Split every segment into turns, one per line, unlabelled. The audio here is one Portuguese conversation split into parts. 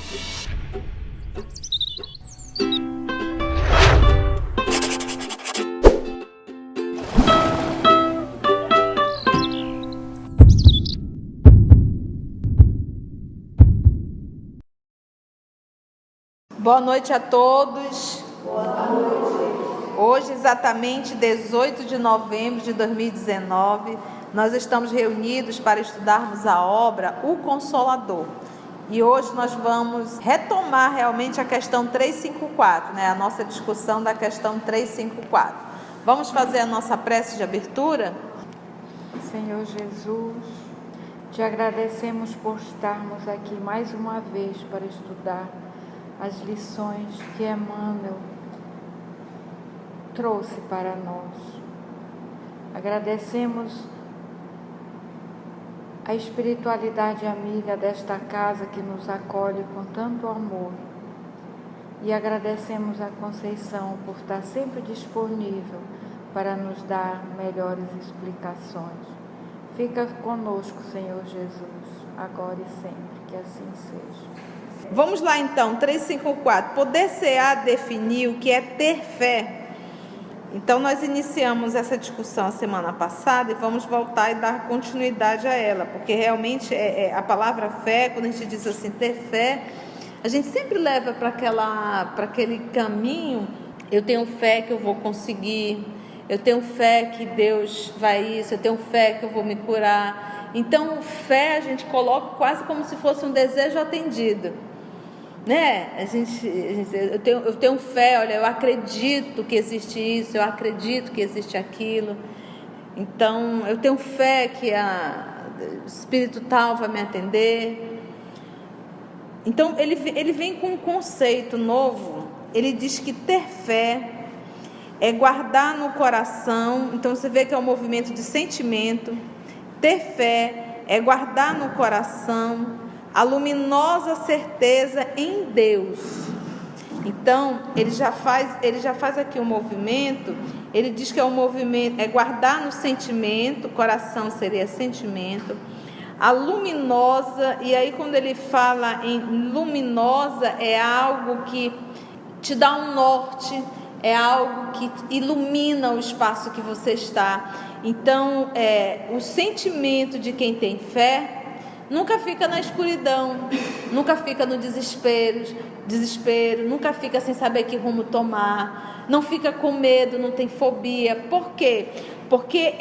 Boa noite a todos. Boa noite. Hoje, exatamente 18 de novembro de 2019, nós estamos reunidos para estudarmos a obra O Consolador. E hoje nós vamos retomar realmente a questão 354, a nossa discussão da questão 354. Vamos fazer a nossa prece de abertura?
Senhor Jesus, te agradecemos por estarmos aqui mais uma vez para estudar as lições que Emmanuel trouxe para nós. Agradecemos a espiritualidade amiga desta casa que nos acolhe com tanto amor. E agradecemos a Conceição por estar sempre disponível para nos dar melhores explicações. Fica conosco, Senhor Jesus, agora e sempre, que assim seja.
Vamos lá então, 354. Poder-se-á definir o que é ter fé? Então nós iniciamos essa discussão a semana passada e vamos voltar e dar continuidade a ela, porque realmente a palavra fé, quando a gente diz assim, ter fé, a gente sempre leva para aquele caminho. Eu tenho fé que eu vou conseguir, eu tenho fé que Deus vai isso, eu tenho fé que eu vou me curar. Então fé a gente coloca quase como se fosse um desejo atendido, né? Eu tenho fé, olha, eu acredito que existe isso, eu acredito que existe aquilo. Então eu tenho fé que o espírito tal vai me atender. Então ele vem com um conceito novo. Ele diz que ter fé é guardar no coração. Então você vê que é um movimento de sentimento. Ter fé é guardar no coração a luminosa certeza em Deus. Então ele já faz aqui um movimento. Ele diz que é um movimento, é guardar no sentimento. Coração seria sentimento. A luminosa, e aí quando ele fala em luminosa, é algo que te dá um norte, é algo que ilumina o espaço que você está. Então o sentimento de quem tem fé nunca fica na escuridão, nunca fica no desespero, nunca fica sem saber que rumo tomar, não fica com medo, não tem fobia. Por quê? Porque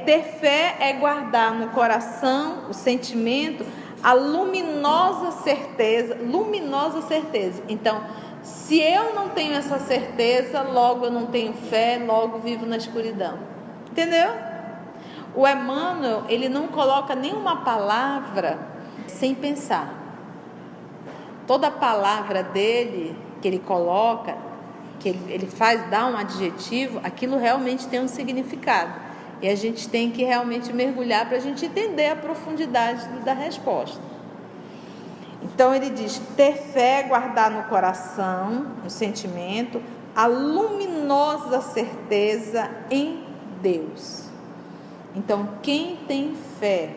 ter fé é guardar no coração o sentimento, a luminosa certeza. Então, se eu não tenho essa certeza, logo eu não tenho fé, logo vivo na escuridão. Entendeu? O Emmanuel, ele não coloca nenhuma palavra sem pensar. Toda palavra dele, que ele coloca, que ele faz, dá um adjetivo, aquilo realmente tem um significado. E a gente tem que realmente mergulhar para a gente entender a profundidade da resposta. Então ele diz, ter fé, guardar no coração, no sentimento, a luminosa certeza em Deus. Então, quem tem fé,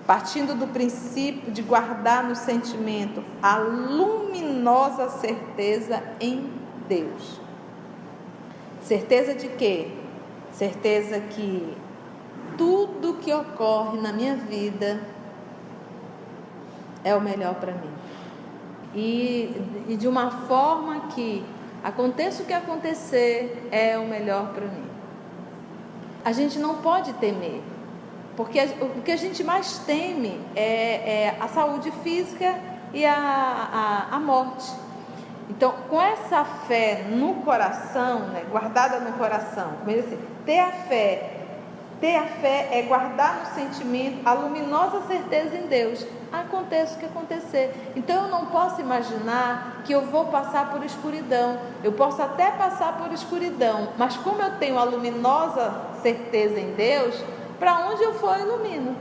partindo do princípio de guardar no sentimento a luminosa certeza em Deus. Certeza de quê? Certeza que tudo que ocorre na minha vida é o melhor para mim. E de uma forma que aconteça o que acontecer, é o melhor para mim. A gente não pode temer, porque o que a gente mais teme é a saúde física e a morte. Então, com essa fé no coração, guardada no coração, assim, ter a fé é guardar no sentimento a luminosa certeza em Deus. Aconteça o que acontecer. Então eu não posso imaginar que eu vou passar por escuridão. Eu posso até passar por escuridão, mas como eu tenho a luminosa certeza em Deus, para onde eu for eu ilumino.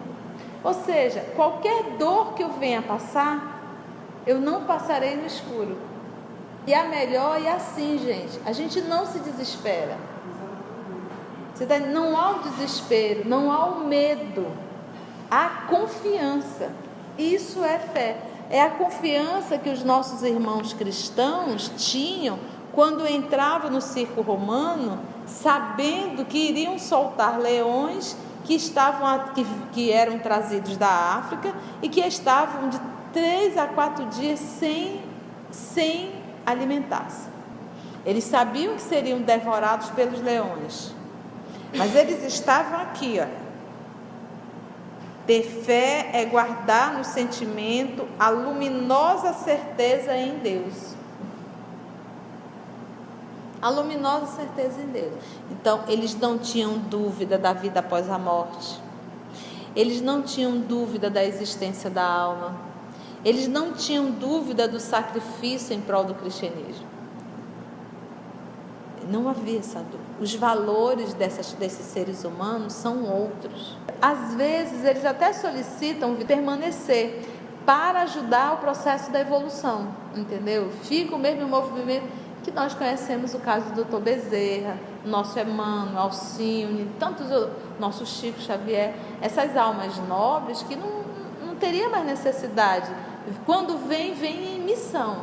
Ou seja, qualquer dor que eu venha passar, eu não passarei no escuro. E a melhor é assim, gente, a gente não se desespera. Não há o desespero, não há o medo, há confiança. Isso é fé. é a confiança que os nossos irmãos cristãos tinham quando entravam no circo romano, sabendo que iriam soltar leões que eram trazidos da África e que estavam de 3 a 4 dias sem alimentar-se. Eles sabiam que seriam devorados pelos leões, mas eles estavam aqui, olha. Ter fé é guardar no sentimento a luminosa certeza em Deus. A luminosa certeza em Deus. Então, eles não tinham dúvida da vida após a morte. Eles não tinham dúvida da existência da alma. Eles não tinham dúvida do sacrifício em prol do cristianismo. Não havia essa dúvida. Os valores desses seres humanos são outros. Às vezes, eles até solicitam permanecer para ajudar o processo da evolução, entendeu? Fica o mesmo movimento que nós conhecemos, o caso do Dr. Bezerra, nosso Emmanuel, Alcione, tantos, nosso Chico Xavier, essas almas nobres que não teria mais necessidade. Quando vem em missão,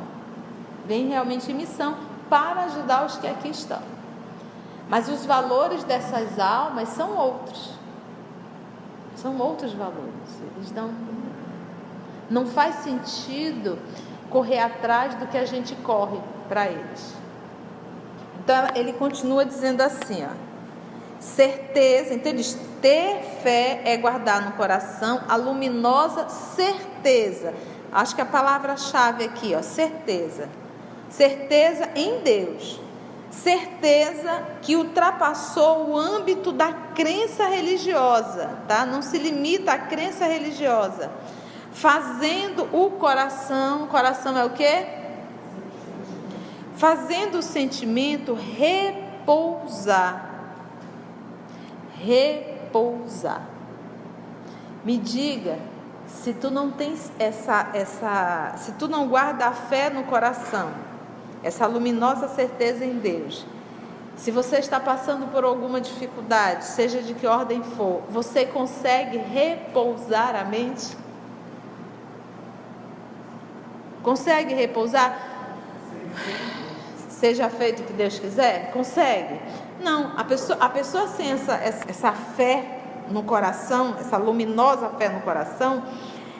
vem realmente em missão para ajudar os que aqui estão. Mas os valores dessas almas são outros. São outros valores. Eles não faz sentido correr atrás do que a gente corre para eles. Então ele continua dizendo assim, ó, certeza. Então ele diz, ter fé é guardar no coração a luminosa certeza. Acho que a palavra-chave aqui, ó, certeza. Certeza em Deus. Certeza que ultrapassou o âmbito da crença religiosa, tá? Não se limita à crença religiosa. Fazendo o coração é o quê? Fazendo o sentimento repousar. Repousar. Me diga, se tu não tens se tu não guarda a fé no coração, essa luminosa certeza em Deus, se você está passando por alguma dificuldade, seja de que ordem for, você consegue repousar a mente? Consegue repousar? Seja feito o que Deus quiser? Consegue? Não, a pessoa sem essa fé no coração, essa luminosa fé no coração,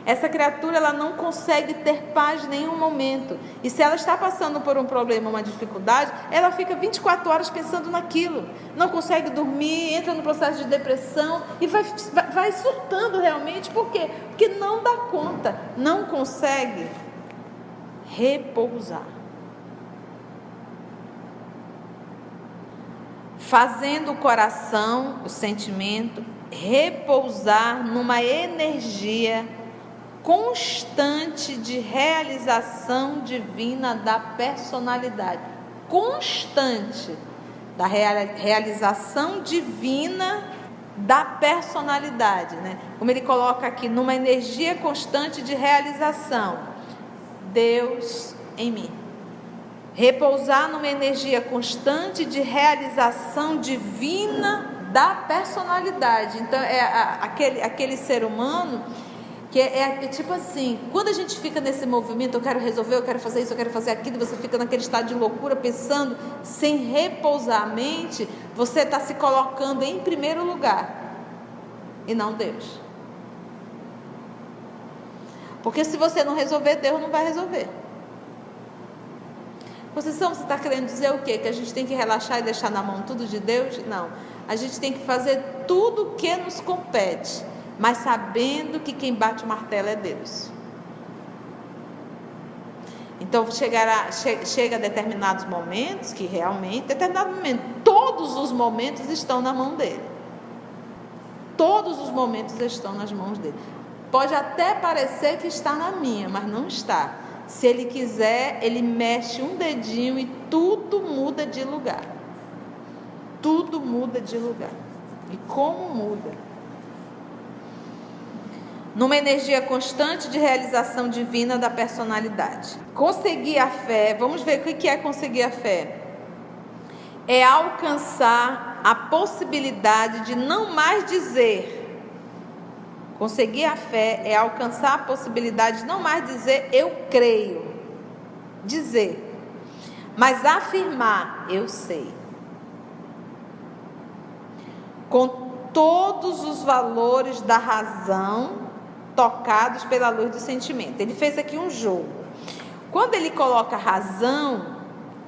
essa criatura ela não consegue ter paz em nenhum momento. E se ela está passando por um problema, uma dificuldade, ela fica 24 horas pensando naquilo. Não consegue dormir, entra no processo de depressão e vai surtando realmente. Por quê? Porque não dá conta, não consegue repousar. Fazendo o coração, o sentimento, repousar numa energia constante de realização divina da personalidade. Constante da realização divina da personalidade, né? Como ele coloca aqui, numa energia constante de realização. Deus em mim. Repousar numa energia constante de realização divina da personalidade. Então, é aquele ser humano que é tipo assim, quando a gente fica nesse movimento, eu quero resolver, eu quero fazer isso, eu quero fazer aquilo, e você fica naquele estado de loucura, pensando, sem repousar a mente, você está se colocando em primeiro lugar, e não Deus. Porque se você não resolver, Deus não vai resolver. Você está querendo dizer o quê? Que a gente tem que relaxar e deixar na mão tudo de Deus? Não. A gente tem que fazer tudo o que nos compete, mas sabendo que quem bate o martelo é Deus. Então chega a determinados momentos que realmente, todos os momentos estão na mão dele. Todos os momentos estão nas mãos dele. Pode até parecer que está na minha, mas não está. Se ele quiser, ele mexe um dedinho e tudo muda de lugar. Tudo muda de lugar. E como muda? Numa energia constante de realização divina da personalidade. Conseguir a fé, vamos ver o que é conseguir a fé. É alcançar a possibilidade de não mais dizer Conseguir a fé é alcançar a possibilidade de não mais dizer eu creio, dizer, mas afirmar eu sei. Com todos os valores da razão tocados pela luz do sentimento. Ele fez aqui um jogo. Quando ele coloca razão,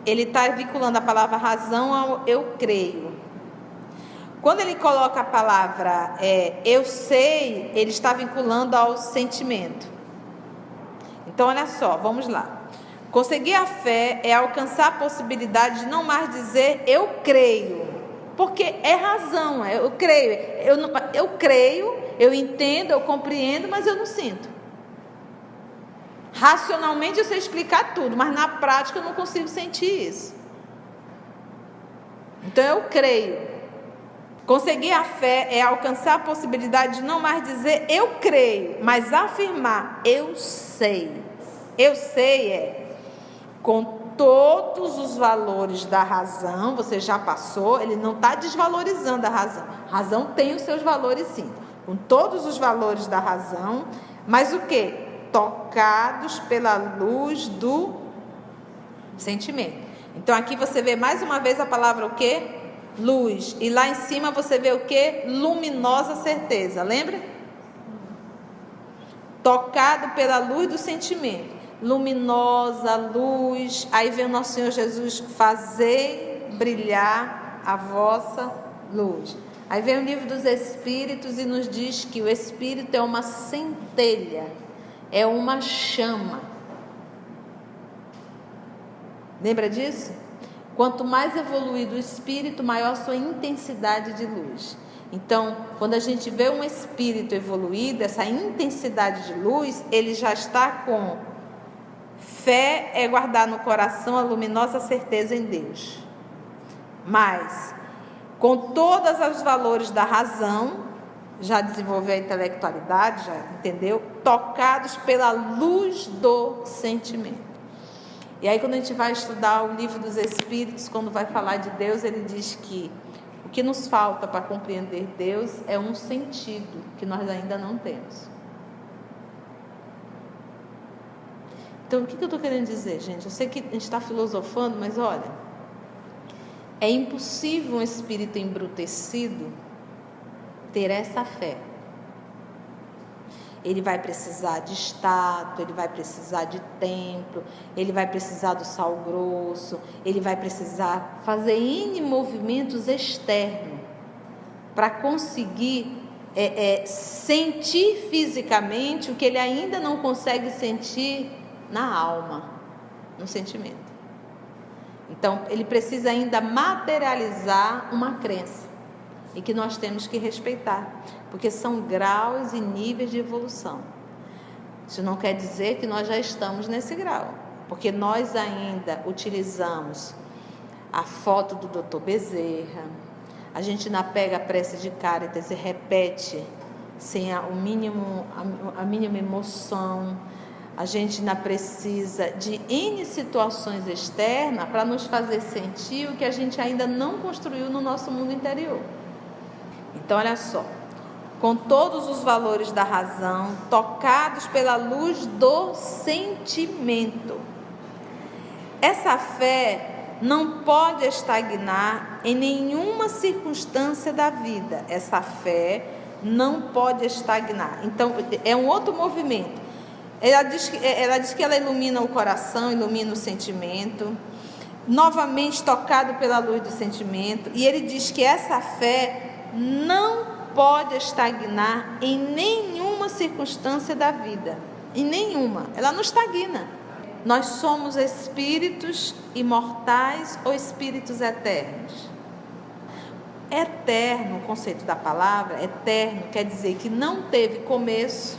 ele está vinculando a palavra razão ao eu creio. Quando ele coloca a palavra eu sei, ele está vinculando ao sentimento. Então, olha só, vamos lá. Conseguir a fé é alcançar a possibilidade de não mais dizer eu creio, porque é razão, eu creio, eu creio, eu entendo, eu compreendo, mas eu não sinto. Racionalmente eu sei explicar tudo, mas na prática eu não consigo sentir isso. Então eu creio. Conseguir a fé é alcançar a possibilidade de não mais dizer eu creio, mas afirmar eu sei. Eu sei com todos os valores da razão, você já passou, ele não está desvalorizando a razão. A razão tem os seus valores sim, com todos os valores da razão, mas o quê? Tocados pela luz do sentimento. Então aqui você vê mais uma vez a palavra o quê? Luz. E lá em cima você vê o quê? Luminosa certeza, lembra? Tocado pela luz do sentimento. Luminosa, luz. Aí vem o nosso Senhor Jesus, fazei brilhar a vossa luz. Aí vem o livro dos Espíritos e nos diz que o Espírito é uma centelha, é uma chama. Lembra disso? Quanto mais evoluído o espírito, maior a sua intensidade de luz. Então, quando a gente vê um espírito evoluído, essa intensidade de luz, ele já está com fé, é guardar no coração a luminosa certeza em Deus. Mas, com todos os valores da razão, já desenvolveu a intelectualidade, já entendeu? Tocados pela luz do sentimento. E aí quando a gente vai estudar o livro dos Espíritos, quando vai falar de Deus, ele diz que o que nos falta para compreender Deus é um sentido que nós ainda não temos. Então o que eu estou querendo dizer, gente? Eu sei que a gente está filosofando, mas olha, é impossível um espírito embrutecido ter essa fé. Ele vai precisar de estátua, ele vai precisar de templo, ele vai precisar do sal grosso, ele vai precisar fazer N movimentos externos para conseguir sentir fisicamente o que ele ainda não consegue sentir na alma, no sentimento. Então, ele precisa ainda materializar uma crença. E que nós temos que respeitar, porque são graus e níveis de evolução. Isso não quer dizer que nós já estamos nesse grau, porque nós ainda utilizamos a foto do Dr. Bezerra, a gente ainda pega a prece de Cáritas e repete sem a mínima emoção, a gente ainda precisa de N situações externas para nos fazer sentir o que a gente ainda não construiu no nosso mundo interior. Então, olha só, com todos os valores da razão, tocados pela luz do sentimento. Essa fé não pode estagnar em nenhuma circunstância da vida. Essa fé não pode estagnar. Então, é um outro movimento. Ela diz que ela ilumina o coração, ilumina o sentimento, novamente tocado pela luz do sentimento. E ele diz que essa fé não pode estagnar em nenhuma circunstância da vida, em nenhuma, ela não estagna. Nós somos espíritos imortais ou espíritos eternos? Eterno, o conceito da palavra eterno quer dizer que não teve começo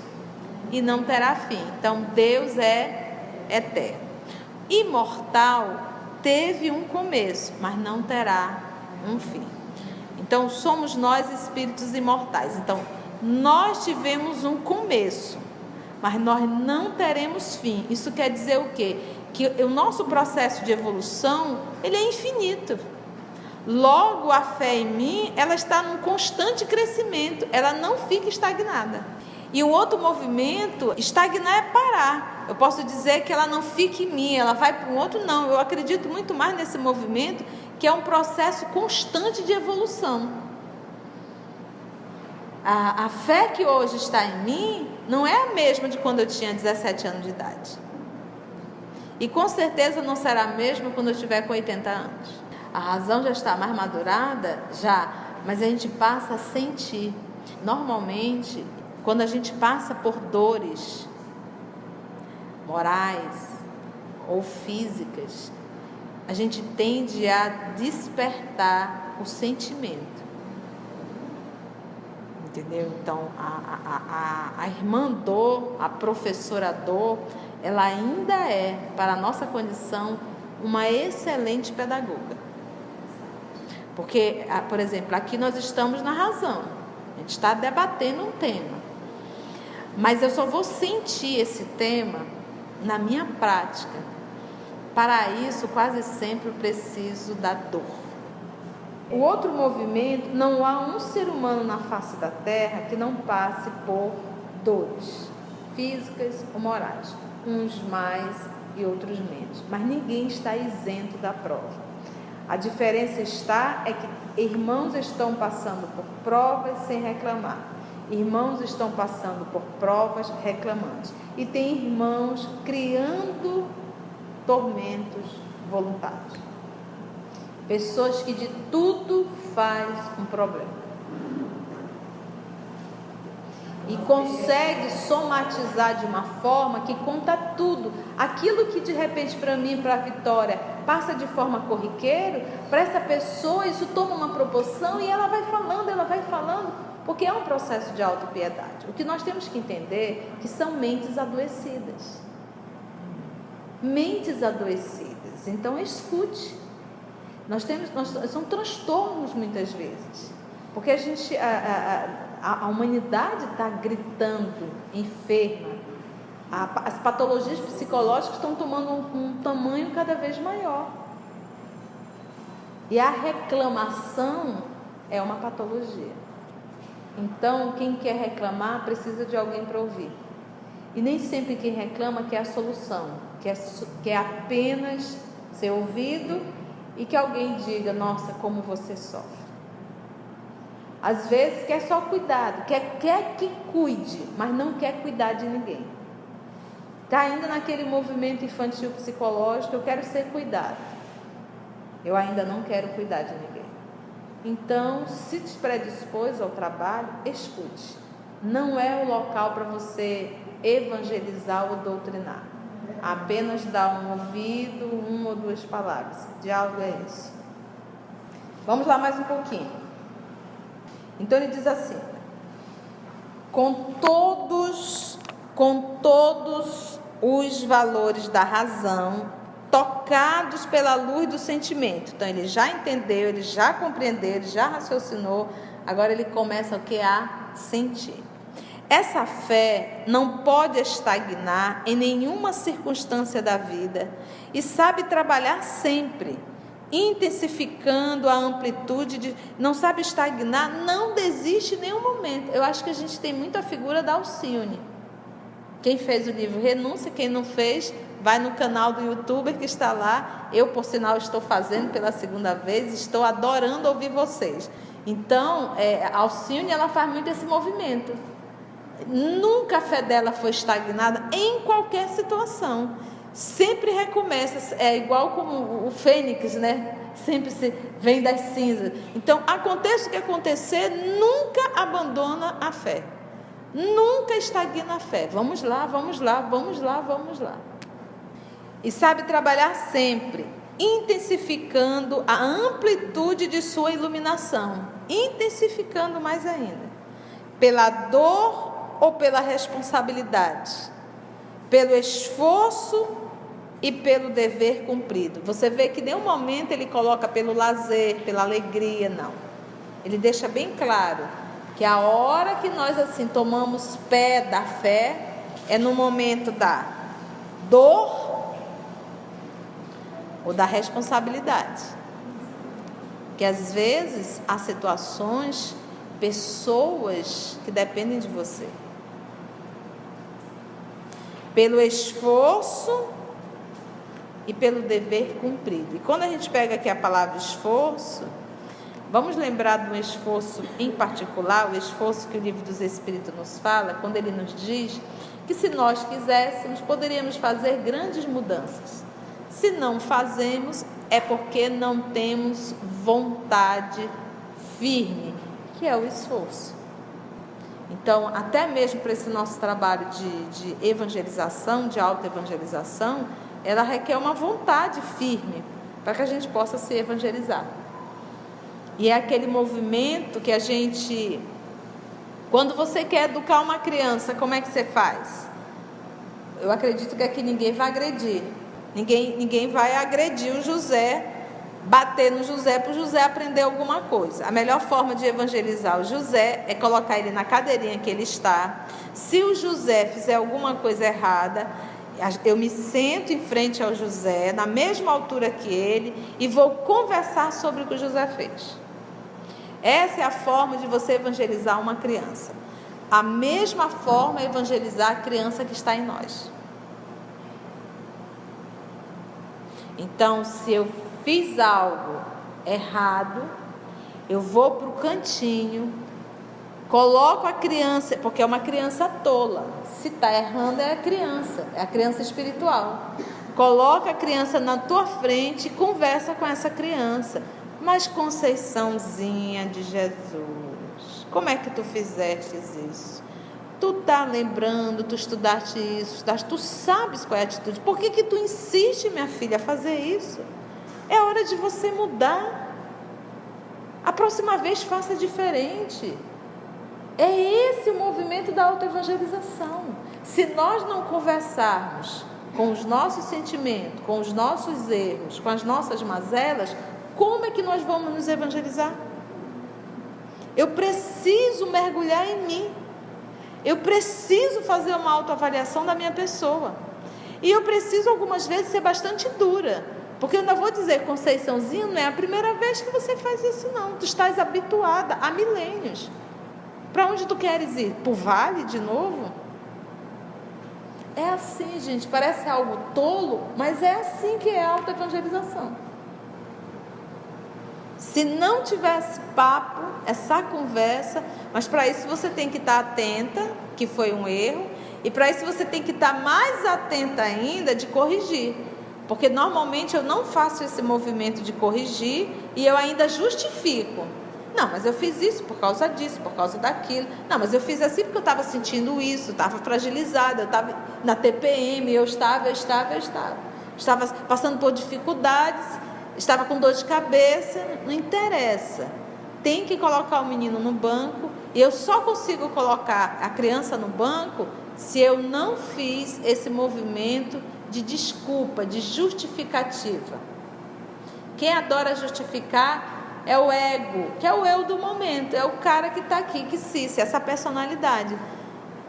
e não terá fim. Então Deus é eterno. Imortal teve um começo, mas não terá um fim. Então, somos nós espíritos imortais. Então, nós tivemos um começo, mas nós não teremos fim. Isso quer dizer o quê? Que o nosso processo de evolução, ele é infinito. Logo, a fé em mim, ela está num constante crescimento. Ela não fica estagnada. E um outro movimento, estagnar é parar. Eu posso dizer que ela não fica em mim, ela vai para um outro, não. Eu acredito muito mais nesse movimento, que é um processo constante de evolução. A fé que hoje está em mim não é a mesma de quando eu tinha 17 anos de idade. E com certeza não será a mesma quando eu tiver com 80 anos. A razão já está mais madurada? Já, mas a gente passa a sentir. Normalmente, quando a gente passa por dores morais ou físicas, a gente tende a despertar o sentimento. Entendeu? Então, a irmã dor, a professora dor, ela ainda é, para a nossa condição, uma excelente pedagoga. Porque, por exemplo, aqui nós estamos na razão. A gente está debatendo um tema. Mas eu só vou sentir esse tema na minha prática. Para isso, quase sempre eu preciso da dor. O outro movimento, não há um ser humano na face da terra que não passe por dores físicas ou morais, uns mais e outros menos, mas ninguém está isento da prova. A diferença é que irmãos estão passando por provas sem reclamar, irmãos estão passando por provas reclamando, e tem irmãos criando tormentos voluntários. Pessoas que de tudo faz um problema. E consegue somatizar de uma forma que conta tudo. Aquilo que de repente para mim, para a Vitória, passa de forma corriqueira, para essa pessoa isso toma uma proporção e ela vai falando, porque é um processo de autopiedade. O que nós temos que entender é que são mentes adoecidas. Mentes adoecidas. Então escute. São transtornos muitas vezes, porque a humanidade está gritando, enferma, as patologias psicológicas estão tomando um tamanho cada vez maior, e a reclamação é uma patologia. Então quem quer reclamar precisa de alguém para ouvir, e nem sempre quem reclama quer a solução, quer apenas ser ouvido e que alguém diga, nossa, como você sofre. Às vezes quer só cuidado, quer que cuide, mas não quer cuidar de ninguém. Está ainda naquele movimento infantil psicológico, eu quero ser cuidado, eu ainda não quero cuidar de ninguém. Então, se te predispôs ao trabalho, escute. Não é o local para você evangelizar ou doutrinar. Apenas dar um ouvido, uma ou duas palavras. Diálogo é isso. Vamos lá mais um pouquinho. Então ele diz assim: com todos os valores da razão, tocados pela luz do sentimento. Então ele já entendeu, ele já compreendeu, ele já raciocinou. Agora ele começa o que? A sentir. Essa fé não pode estagnar em nenhuma circunstância da vida e sabe trabalhar sempre, intensificando a amplitude não sabe estagnar, não desiste em nenhum momento. Eu acho que a gente tem muito a figura da Alcione. Quem fez o livro Renúncia, quem não fez, vai no canal do YouTuber que está lá. Eu, por sinal, estou fazendo pela segunda vez, estou adorando ouvir vocês. Então, a Alcione, ela faz muito esse movimento. Nunca a fé dela foi estagnada em qualquer situação. Sempre recomeça, é igual como o fênix, né? Sempre se vem das cinzas. Então, aconteça o que acontecer, nunca abandona a fé. Nunca estagna a fé. Vamos lá. E sabe trabalhar sempre, intensificando a amplitude de sua iluminação. Intensificando mais ainda. Pela dor ou pela responsabilidade, pelo esforço e pelo dever cumprido. Você vê que em nenhum momento ele coloca pelo lazer, pela alegria, não. Ele deixa bem claro que a hora que nós assim tomamos pé da fé é no momento da dor ou da responsabilidade. Que às vezes há situações, pessoas que dependem de você. pelo esforço e pelo dever cumprido. E quando a gente pega aqui a palavra esforço, vamos lembrar de um esforço em particular, o esforço que o Livro dos Espíritos nos fala, quando ele nos diz que se nós quiséssemos, poderíamos fazer grandes mudanças. Se não fazemos, é porque não temos vontade firme, que é o esforço. Então, até mesmo para esse nosso trabalho de evangelização, de autoevangelização, ela requer uma vontade firme para que a gente possa se evangelizar. E é aquele movimento que a gente... Quando você quer educar uma criança, como é que você faz? Eu acredito que aqui ninguém vai agredir. Ninguém vai agredir o José, bater no José para o José aprender alguma coisa. A melhor forma de evangelizar o José é colocar ele na cadeirinha que ele está. Se o José fizer alguma coisa errada, eu me sento em frente ao José, na mesma altura que ele, e vou conversar sobre o que o José fez. Essa é a forma de você evangelizar uma criança. A mesma forma é evangelizar a criança que está em nós. Então, se eu fiz algo errado, eu vou para o cantinho, coloco a criança, porque é uma criança tola. Se está errando, é a criança espiritual. Coloca a criança na tua frente e conversa com essa criança. Mas Conceiçãozinha de Jesus, como é que tu fizeste isso? Tu está lembrando, tu estudaste isso, tu sabes qual é a atitude. Por que tu insiste, minha filha, a fazer isso? É hora de você mudar. A próxima vez faça diferente. É esse o movimento da autoevangelização. Se nós não conversarmos com os nossos sentimentos, com os nossos erros, com as nossas mazelas, como é que nós vamos nos evangelizar? Eu preciso mergulhar em mim. Eu preciso fazer uma autoavaliação da minha pessoa. E eu preciso algumas vezes ser bastante dura. Porque eu ainda vou dizer, Conceiçãozinha, não é a primeira vez que você faz isso não. Tu estás habituada há milênios. Para onde tu queres ir? Para o vale de novo? É assim, gente, parece algo tolo, mas é assim que é a autoevangelização. Se não tivesse papo, essa conversa, mas para isso você tem que estar atenta, que foi um erro, e para isso você tem que estar mais atenta ainda de corrigir, porque normalmente eu não faço esse movimento de corrigir e eu ainda justifico. Não, mas eu fiz isso por causa disso, por causa daquilo. Não, mas eu fiz assim porque eu estava sentindo isso, estava fragilizada, eu estava na TPM, eu estava passando por dificuldades, estava com dor de cabeça, não interessa. Tem que colocar o menino no banco, e eu só consigo colocar a criança no banco se eu não fiz esse movimento de desculpa, de justificativa. Quem adora justificar é o ego, que é o eu do momento, é o cara que está aqui, que essa personalidade.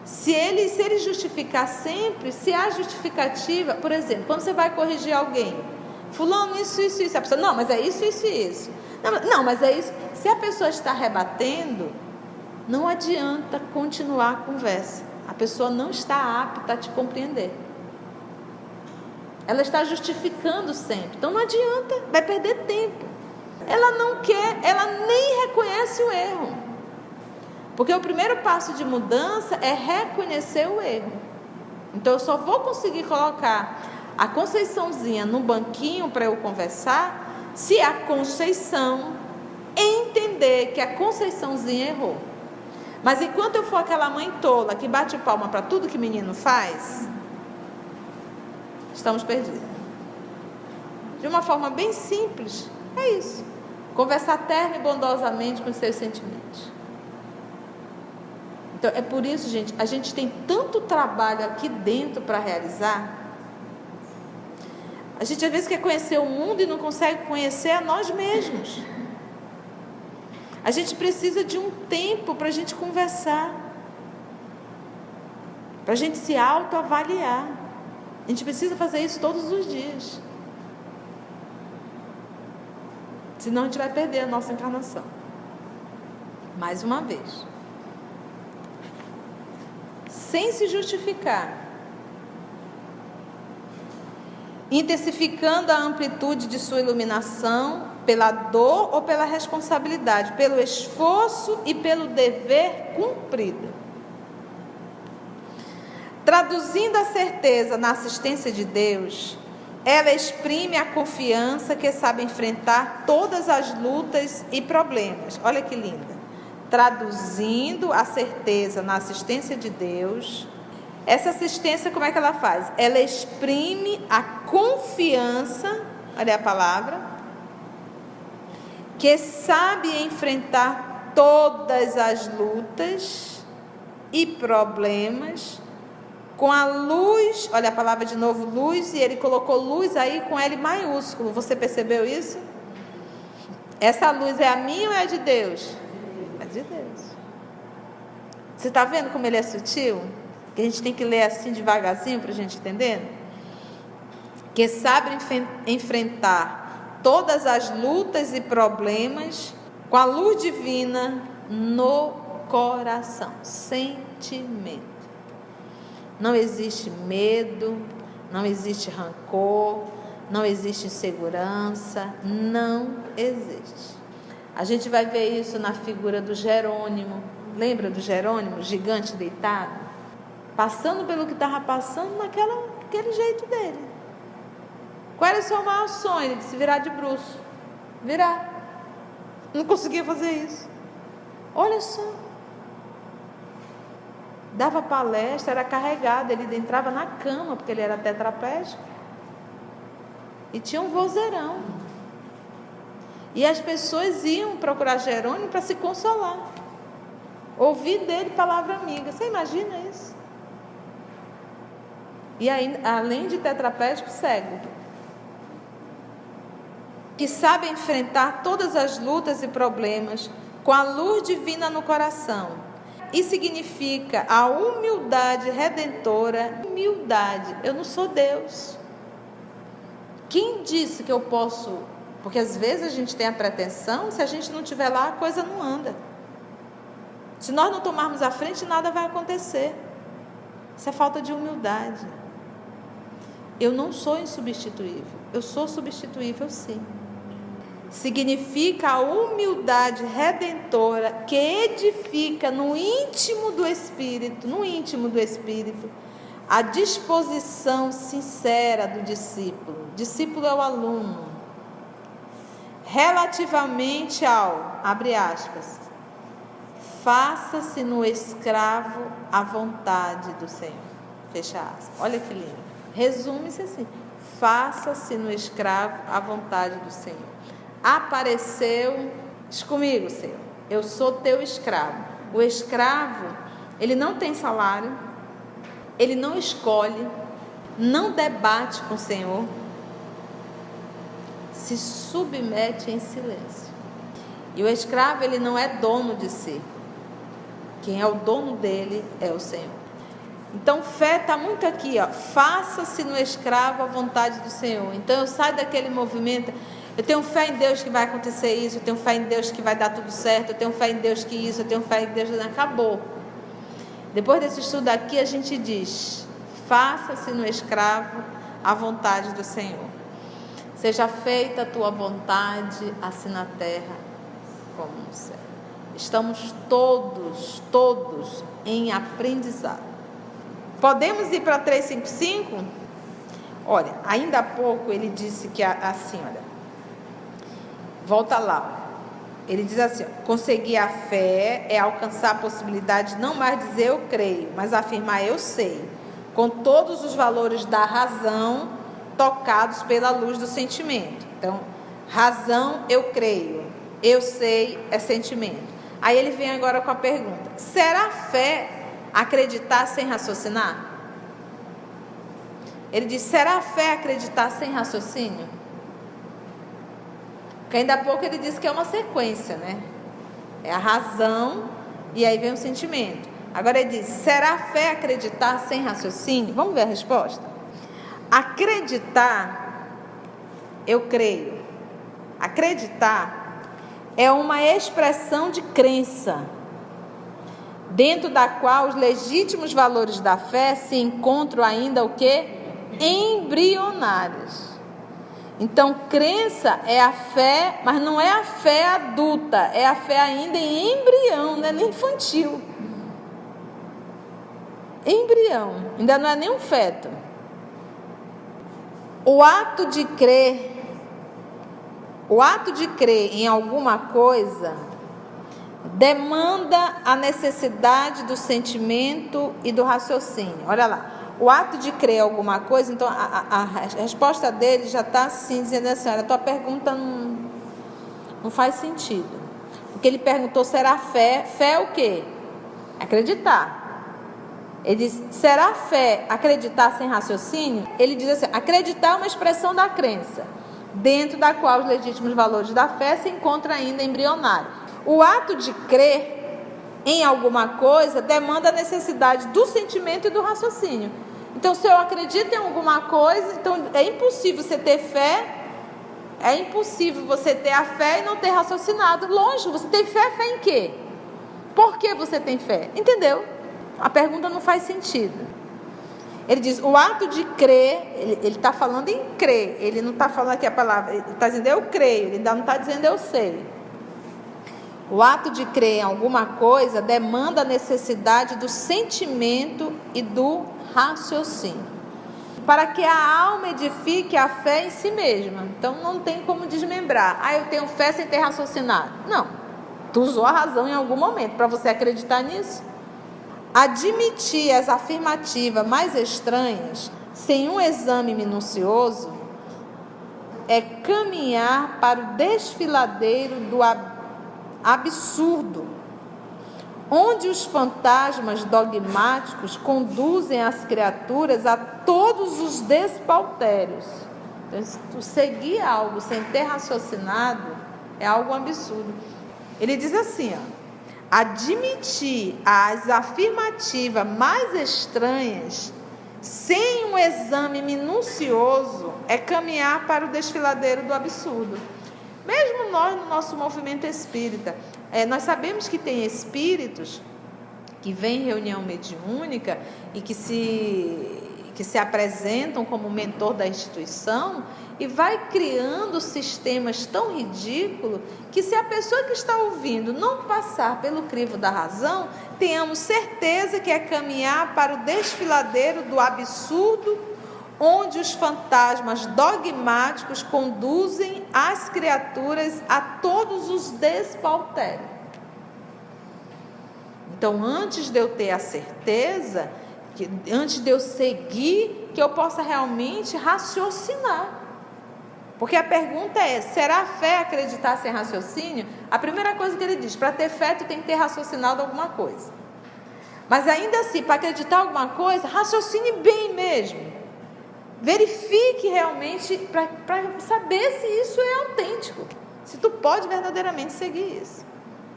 Se ele justificar sempre, se há justificativa, por exemplo, quando você vai corrigir alguém, fulano, isso, a pessoa, não, mas é isso. Não, mas é isso. Se a pessoa está rebatendo, não adianta continuar a conversa. A pessoa não está apta a te compreender. Ela está justificando sempre. Então não adianta, vai perder tempo. Ela não quer, ela nem reconhece o erro. Porque o primeiro passo de mudança é reconhecer o erro. Então eu só vou conseguir colocar a Conceiçãozinha no banquinho para eu conversar se a Conceição entender que a Conceiçãozinha errou. Mas enquanto eu for aquela mãe tola que bate palma para tudo que menino faz, estamos perdidos. De uma forma bem simples, é isso. Conversar terna e bondosamente com os seus sentimentos. Então, é por isso, gente, a gente tem tanto trabalho aqui dentro para realizar. A gente às vezes quer conhecer o mundo e não consegue conhecer a nós mesmos. A gente precisa de um tempo para a gente conversar, para a gente se autoavaliar. A gente precisa fazer isso todos os dias. Senão a gente vai perder a nossa encarnação. Mais uma vez. Sem se justificar. intensificando a amplitude de sua iluminação pela dor ou pela responsabilidade, pelo esforço e pelo dever cumprido. Traduzindo a certeza na assistência de Deus, ela exprime a confiança que sabe enfrentar todas as lutas e problemas. Olha que linda. Traduzindo a certeza na assistência de Deus, essa assistência, como é que ela faz? Ela exprime a confiança, olha a palavra, que sabe enfrentar todas as lutas e problemas com a luz, olha a palavra de novo, luz, e ele colocou luz aí com L maiúsculo. Você percebeu isso? Essa luz é a minha ou é a de Deus? É de Deus. Você está vendo como ele é sutil? Que a gente tem que ler assim devagarzinho para a gente entender? Que sabe enfrentar todas as lutas e problemas com a luz divina no coração. Sentimento. Não existe medo, não existe rancor, não existe insegurança, não existe. A gente vai ver isso na figura do Jerônimo. Lembra do Jerônimo, gigante deitado? Passando pelo que estava passando naquele jeito dele. Qual era o seu maior sonho? De se virar de bruço. Virar. Não conseguia fazer isso. Olha só. Dava palestra, era carregado, ele entrava na cama, porque ele era tetraplégico. E tinha um vozeirão. E as pessoas iam procurar Jerônimo para se consolar. Ouvir dele palavra amiga. Você imagina isso? E aí, além de tetraplégico, cego. Que sabe enfrentar todas as lutas e problemas com a luz divina no coração. E significa a humildade redentora. Humildade. Eu não sou Deus. Quem disse que eu posso? Porque às vezes a gente tem a pretensão, se a gente não estiver lá, a coisa não anda. Se nós não tomarmos a frente, nada vai acontecer. Isso é falta de humildade. Eu não sou insubstituível. Eu sou substituível, sim. Significa a humildade redentora que edifica no íntimo do Espírito, a disposição sincera do discípulo. Discípulo é o aluno. Relativamente ao, abre aspas, faça-se no escravo a vontade do Senhor. Fecha aspas. Olha que lindo. Resume-se assim: faça-se no escravo a vontade do Senhor. Apareceu, diz comigo, Senhor, eu sou teu escravo. O escravo, ele não tem salário, ele não escolhe, não debate com o Senhor, se submete em silêncio. E o escravo, ele não é dono de si. Quem é o dono dele é o Senhor. Então, fé está muito aqui, ó. Faça-se no escravo a vontade do Senhor. Então, eu saio daquele movimento. Eu tenho fé em Deus que vai acontecer isso. Eu tenho fé em Deus que vai dar tudo certo. Eu tenho fé em Deus que isso. Eu tenho fé em Deus que acabou. Depois desse estudo aqui, a gente diz: faça-se no escravo a vontade do Senhor. Seja feita a tua vontade, assim na terra como no céu. Estamos todos em aprendizado. Podemos ir para 355? Olha, ainda há pouco ele disse que assim, olha, volta lá. Ele diz assim: ó, conseguir a fé é alcançar a possibilidade de não mais dizer eu creio, mas afirmar eu sei, com todos os valores da razão tocados pela luz do sentimento. Então, razão, eu creio, eu sei, é sentimento. Aí ele vem agora com a pergunta: será fé acreditar sem raciocinar? Ele diz: será fé acreditar sem raciocínio? Porque ainda há pouco ele disse que é uma sequência, né? É a razão e aí vem o sentimento. Agora ele diz: será fé acreditar sem raciocínio? Vamos ver a resposta? Acreditar, eu creio. Acreditar é uma expressão de crença, dentro da qual os legítimos valores da fé se encontram ainda o quê? embrionárias. Então, crença é a fé, mas não é a fé adulta, é a fé ainda em embrião, não é nem infantil. Embrião, ainda não é nem um feto. O ato de crer em alguma coisa demanda a necessidade do sentimento e do raciocínio. Olha lá, o ato de crer em alguma coisa, então a resposta dele já está assim, dizendo assim, olha, a tua pergunta não faz sentido. Porque ele perguntou, será fé? Fé é o quê? Acreditar. Ele diz, será fé acreditar sem raciocínio? Ele diz assim, acreditar é uma expressão da crença, dentro da qual os legítimos valores da fé se encontram ainda embrionários. O ato de crer em alguma coisa demanda a necessidade do sentimento e do raciocínio. Então, se eu acredito em alguma coisa, então é impossível você ter fé, é impossível você ter a fé e não ter raciocinado. Lógico, você tem fé em quê? Por que você tem fé? Entendeu? A pergunta não faz sentido. Ele diz, o ato de crer, ele está falando em crer, ele não está falando aqui a palavra, ele está dizendo eu creio, ele ainda não está dizendo eu sei. O ato de crer em alguma coisa demanda a necessidade do sentimento e do raciocínio, para que a alma edifique a fé em si mesma. Então não tem como desmembrar, eu tenho fé sem ter raciocinado. Não, tu usou a razão em algum momento para você acreditar nisso. Admitir as afirmativas mais estranhas, sem um exame minucioso, é caminhar para o desfiladeiro do absurdo, onde os fantasmas dogmáticos conduzem as criaturas a todos os despautérios. Então, se tu seguir algo sem ter raciocinado, é algo absurdo. Ele diz assim, admitir as afirmativas mais estranhas sem um exame minucioso é caminhar para o desfiladeiro do absurdo. Mesmo nós, no nosso movimento espírita, nós sabemos que tem espíritos que vêm em reunião mediúnica e que se apresentam como mentor da instituição e vai criando sistemas tão ridículos que, se a pessoa que está ouvindo não passar pelo crivo da razão, tenhamos certeza que é caminhar para o desfiladeiro do absurdo, onde os fantasmas dogmáticos conduzem as criaturas a todos os despautérios. Então, antes de eu ter a certeza, antes de eu seguir, que eu possa realmente raciocinar. Porque a pergunta é, será fé acreditar sem raciocínio? A primeira coisa que ele diz, para ter fé tu tem que ter raciocinado alguma coisa. Mas ainda assim, para acreditar alguma coisa, raciocine bem mesmo. Verifique realmente para saber se isso é autêntico. Se tu pode verdadeiramente seguir isso.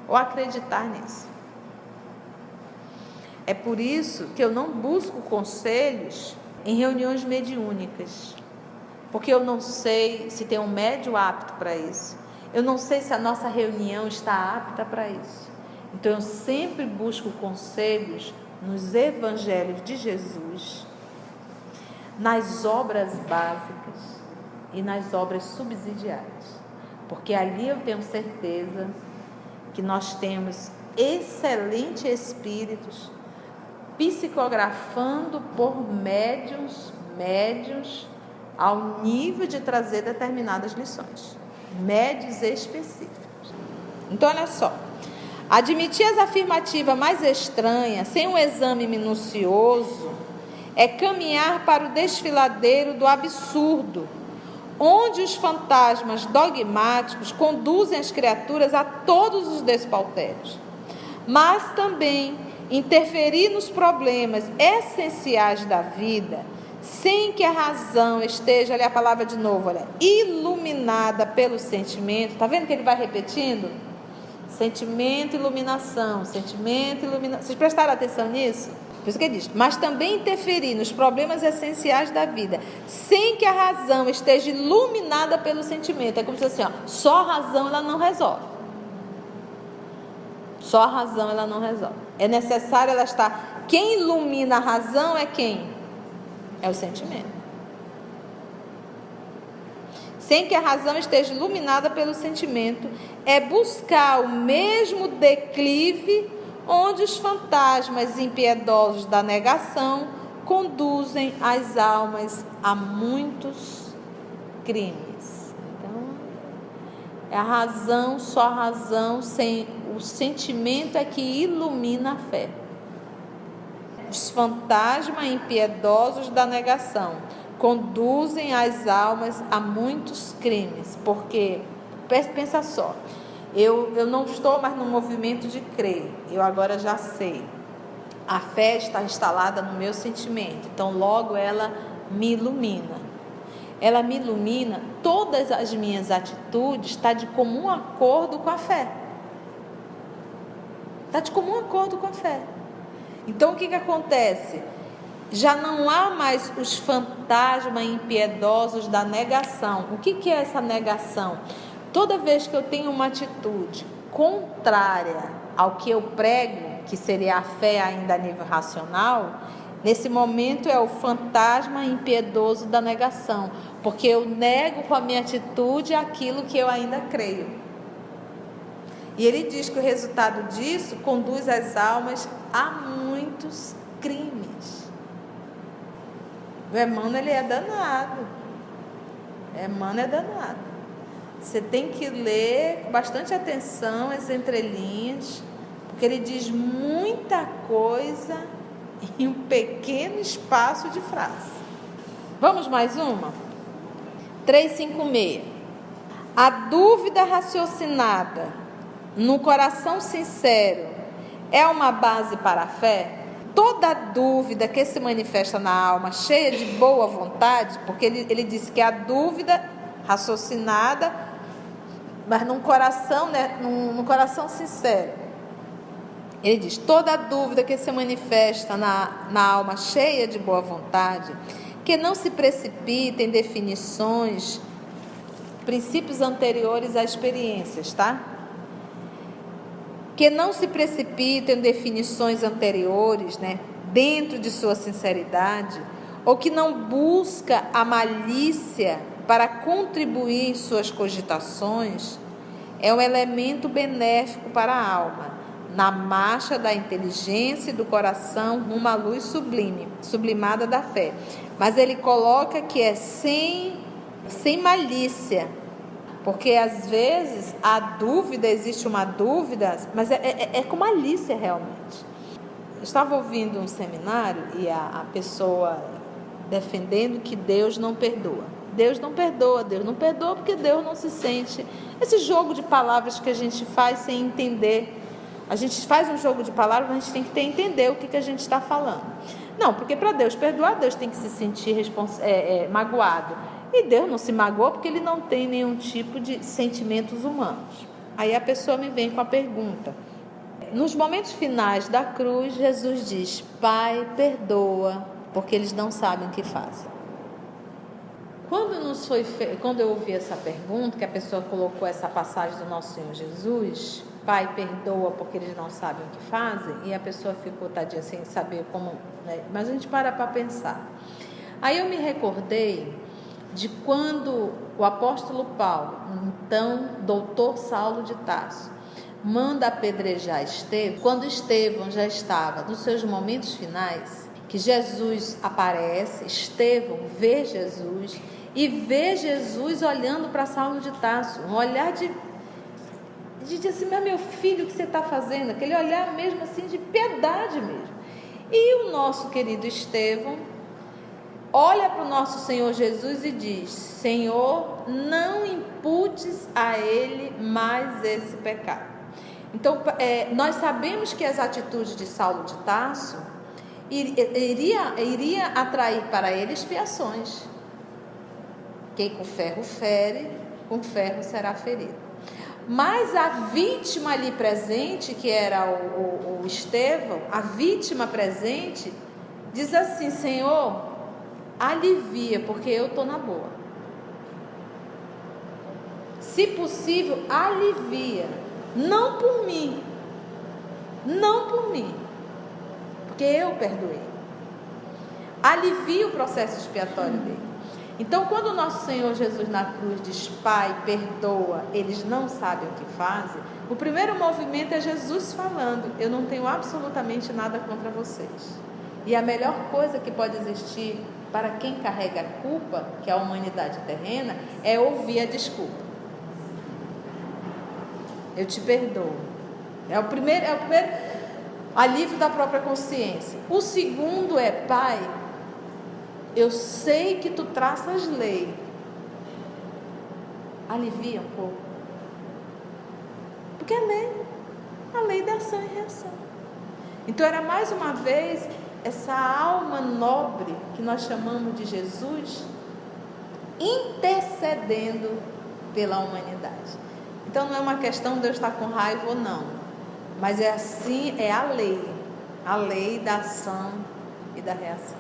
Ou acreditar nisso. É por isso que eu não busco conselhos em reuniões mediúnicas. Porque eu não sei se tem um médium apto para isso. Eu não sei se a nossa reunião está apta para isso. Então eu sempre busco conselhos nos evangelhos de Jesus, nas obras básicas e nas obras subsidiárias. Porque ali eu tenho certeza que nós temos excelentes espíritos psicografando por médiuns ao nível de trazer determinadas lições, médios específicos. Então, olha só, admitir as afirmativas mais estranhas, sem um exame minucioso, é caminhar para o desfiladeiro do absurdo, onde os fantasmas dogmáticos conduzem as criaturas a todos os despautérios, mas também interferir nos problemas essenciais da vida, sem que a razão esteja, olha a palavra de novo, olha, iluminada pelo sentimento. Está vendo que ele vai repetindo? Sentimento, iluminação, sentimento, iluminação. Vocês prestaram atenção nisso? Por isso que ele diz, mas também interferir nos problemas essenciais da vida, sem que a razão esteja iluminada pelo sentimento. É como se fosse assim, só a razão ela não resolve. Só a razão ela não resolve. É necessário ela estar... Quem ilumina a razão é quem? É o sentimento. sem que a razão esteja iluminada pelo sentimento, é buscar o mesmo declive onde os fantasmas impiedosos da negação conduzem as almas a muitos crimes. Então, é a razão, só a razão, sem o sentimento é que ilumina a fé. Os fantasmas impiedosos da negação conduzem as almas a muitos crimes, porque, pensa só, eu não estou mais no movimento de crer, eu agora já sei, a fé está instalada no meu sentimento, então logo ela me ilumina, todas as minhas atitudes estão de comum acordo com a fé, então o que acontece? Já não há mais os fantasmas impiedosos da negação. O que é essa negação? Toda vez que eu tenho uma atitude contrária ao que eu prego, que seria a fé ainda a nível racional, nesse momento é o fantasma impiedoso da negação, porque eu nego com a minha atitude aquilo que eu ainda creio. E ele diz que o resultado disso conduz as almas a muitos crimes. O Emmanuel, ele é danado. Você tem que ler com bastante atenção as entrelinhas, porque ele diz muita coisa em um pequeno espaço de frase. Vamos mais uma? 356. A dúvida raciocinada no coração sincero é uma base para a fé? Toda dúvida que se manifesta na alma cheia de boa vontade, porque ele disse que a dúvida raciocinada, mas num coração, né, num coração sincero. Ele diz, toda dúvida que se manifesta na alma cheia de boa vontade, que não se precipita em definições, princípios anteriores a experiências, tá? Que não se precipita em definições anteriores, né, dentro de sua sinceridade, ou que não busca a malícia para contribuir em suas cogitações, é um elemento benéfico para a alma, na marcha da inteligência e do coração rumo à luz sublime, sublimada da fé. Mas ele coloca que é sem malícia, porque às vezes a dúvida, existe uma dúvida, mas é com malícia realmente. Eu estava ouvindo um seminário e a pessoa defendendo que Deus não perdoa. Deus não perdoa porque Deus não se sente. Esse jogo de palavras que a gente faz sem entender. A gente faz um jogo de palavras, mas a gente tem que entender o que a gente está falando. Não, porque para Deus perdoar, Deus tem que se sentir magoado. E Deus não se magoa porque Ele não tem nenhum tipo de sentimentos humanos. Aí a pessoa me vem com a pergunta. Nos momentos finais da cruz, Jesus diz, Pai, perdoa, porque eles não sabem o que fazem. Quando eu ouvi essa pergunta, que a pessoa colocou essa passagem do nosso Senhor Jesus, Pai, perdoa porque eles não sabem o que fazem, e a pessoa ficou tadinha sem saber como, né? Mas a gente para pensar. Aí eu me recordei de quando o apóstolo Paulo, então doutor Saulo de Tarso, manda apedrejar Estevão, quando Estevão já estava nos seus momentos finais, que Jesus aparece, Estevão vê Jesus e vê Jesus olhando para Saulo de Tarso, um olhar de assim, meu filho, o que você está fazendo? Aquele olhar mesmo assim de piedade mesmo. E o nosso querido Estevão olha para o nosso Senhor Jesus e diz, Senhor, não imputes a ele mais esse pecado. Então, nós sabemos que as atitudes de Saulo de Tarso iria atrair para ele expiações. Quem com ferro fere, com ferro será ferido. Mas a vítima ali presente, que era o Estevão, a vítima presente, diz assim, Senhor, alivia, porque eu estou na boa. Se possível, alivia. Não por mim, porque eu perdoei. Alivia o processo expiatório dele. Então, quando o nosso Senhor Jesus na cruz diz: Pai, perdoa, eles não sabem o que fazem, o primeiro movimento é Jesus falando: eu não tenho absolutamente nada contra vocês. E a melhor coisa que pode existir para quem carrega a culpa, que é a humanidade terrena, é ouvir a desculpa. Eu te perdoo. É o primeiro alívio da própria consciência. O segundo é: Pai, eu sei que tu traças lei. Alivia um pouco. Porque é a lei da ação e reação. Então era mais uma vez essa alma nobre que nós chamamos de Jesus intercedendo pela humanidade. Então não é uma questão de Deus estar com raiva ou não, mas é assim, é a lei da ação e da reação.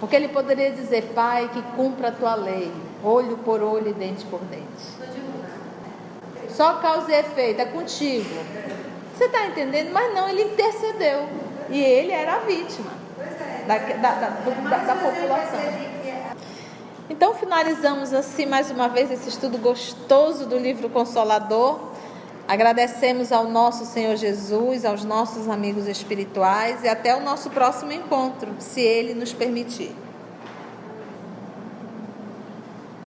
Porque ele poderia dizer: Pai, que cumpra a tua lei, olho por olho e dente por dente. Só causa e efeito, é contigo. Você está entendendo? Mas não, ele intercedeu. E ele era a vítima da população. Então finalizamos assim mais uma vez esse estudo gostoso do livro Consolador. Agradecemos ao nosso Senhor Jesus, aos nossos amigos espirituais, e até o nosso próximo encontro, se Ele nos permitir.